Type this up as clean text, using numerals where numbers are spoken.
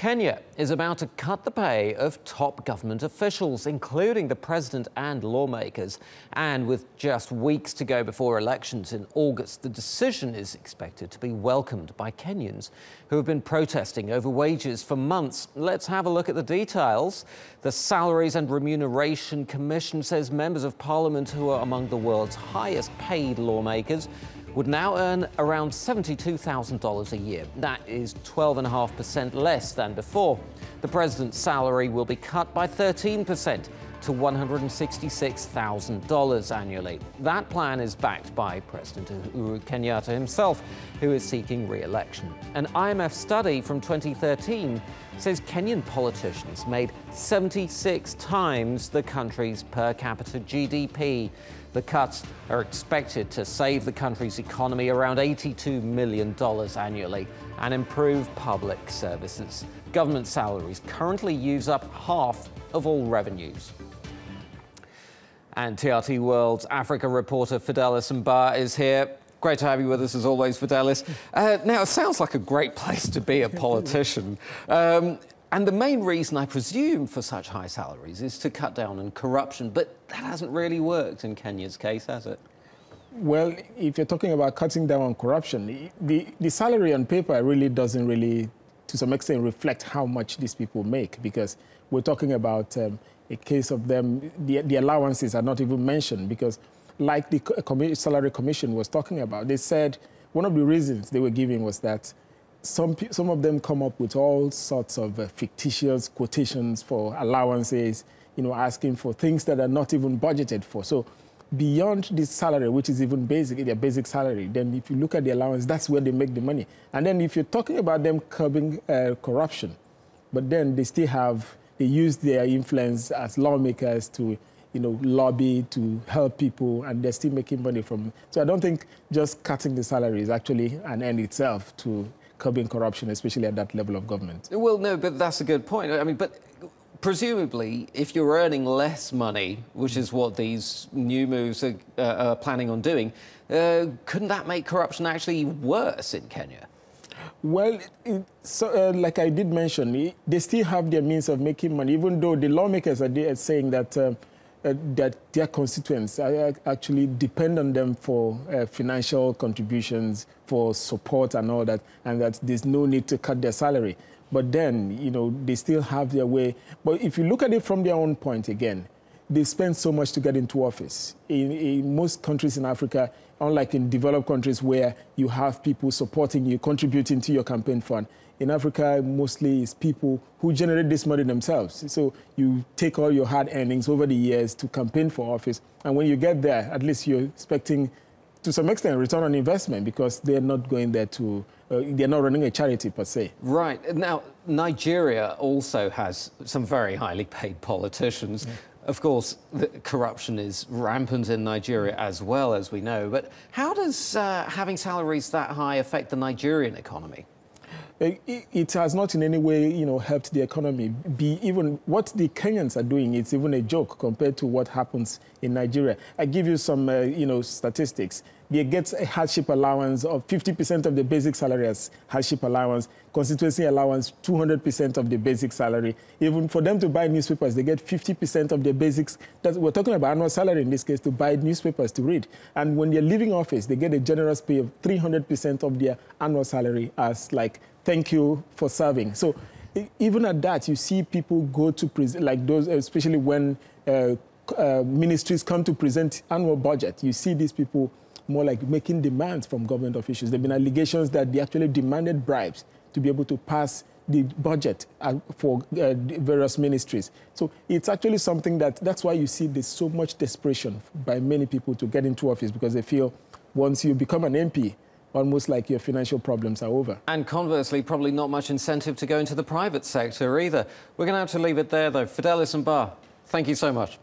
Kenya is about to cut the pay of top government officials, including the president and lawmakers. And with just weeks to go before elections in August, the decision is expected to be welcomed by Kenyans who have been protesting over wages for months. Let's have a look at the details. The Salaries and Remuneration Commission says members of parliament who are among the world's highest paid lawmakers would now earn around $72,000 a year. That is 12.5% less than before. The president's salary will be cut by 13% to $166,000 annually. That plan is backed by President Uhuru Kenyatta himself, who is seeking re-election. An IMF study from 2013 says Kenyan politicians made 76 times the country's per capita GDP. The cuts are expected to save the country's economy around $82 million annually and improve public services. Government salaries currently use up half of all revenues. And TRT World's Africa reporter Fidelis Mba is here. Great to have you with us as always, Fidelis. Now, it sounds like a great place to be a politician. And the main reason, I presume, for such high salaries is to cut down on corruption. But that hasn't really worked in Kenya's case, has it? Well, if you're talking about cutting down on corruption, the salary on paper really doesn't really, to some extent, reflect how much these people make, because we're talking about a case of them, the allowances are not even mentioned, because like the Salary Commission was talking about, they said one of the reasons they were giving was that some of them come up with all sorts of fictitious quotations for allowances, asking for things that are not even budgeted for. So beyond this salary, which is even basic, their basic salary, then if you look at the allowance, that's where they make the money. And then if you're talking about them curbing corruption, but then they use their influence as lawmakers to lobby to help people, and they're still making money from it. So I don't think just cutting the salary is actually an end itself to curbing corruption, especially at that level of government. Well, no, but that's a good point. I mean, but presumably, if you're earning less money, which is what these new moves are planning on doing, couldn't that make corruption actually worse in Kenya? Well, like I did mention, they still have their means of making money, even though the lawmakers are saying that that their constituents actually depend on them for financial contributions, for support and all that, and that there's no need to cut their salary. But then, they still have their way. But if you look at it from their own point again, they spend so much to get into office. In most countries in Africa, unlike in developed countries where you have people supporting you, contributing to your campaign fund, in Africa, mostly it's people who generate this money themselves. So you take all your hard earnings over the years to campaign for office. And when you get there, at least you're expecting, to some extent, return on investment, because they're not going there to, they're not running a charity per se. Right. Now, Nigeria also has some very highly paid politicians. Yeah. Of course, corruption is rampant in Nigeria as well, as we know. But how does having salaries that high affect the Nigerian economy? It has not in any way, helped the economy. Even what the Kenyans are doing, it's even a joke compared to what happens in Nigeria. I give you some, statistics. They get a hardship allowance of 50% of the basic salary as hardship allowance, constituency allowance 200% of the basic salary. Even for them to buy newspapers, they get 50% of their basics. We're talking about annual salary in this case, to buy newspapers to read. And when they're leaving office, they get a generous pay of 300% of their annual salary as like, thank you for serving. So even at that, you see people go to present, like those, especially when ministries come to present annual budget, you see these people more like making demands from government officials. There have been allegations that they actually demanded bribes to be able to pass the budget for various ministries. So it's actually something that's why you see there's so much desperation by many people to get into office, because they feel once you become an MP, almost like your financial problems are over. And conversely, probably not much incentive to go into the private sector either. We're going to have to leave it there, though. Fidelis Mba, thank you so much.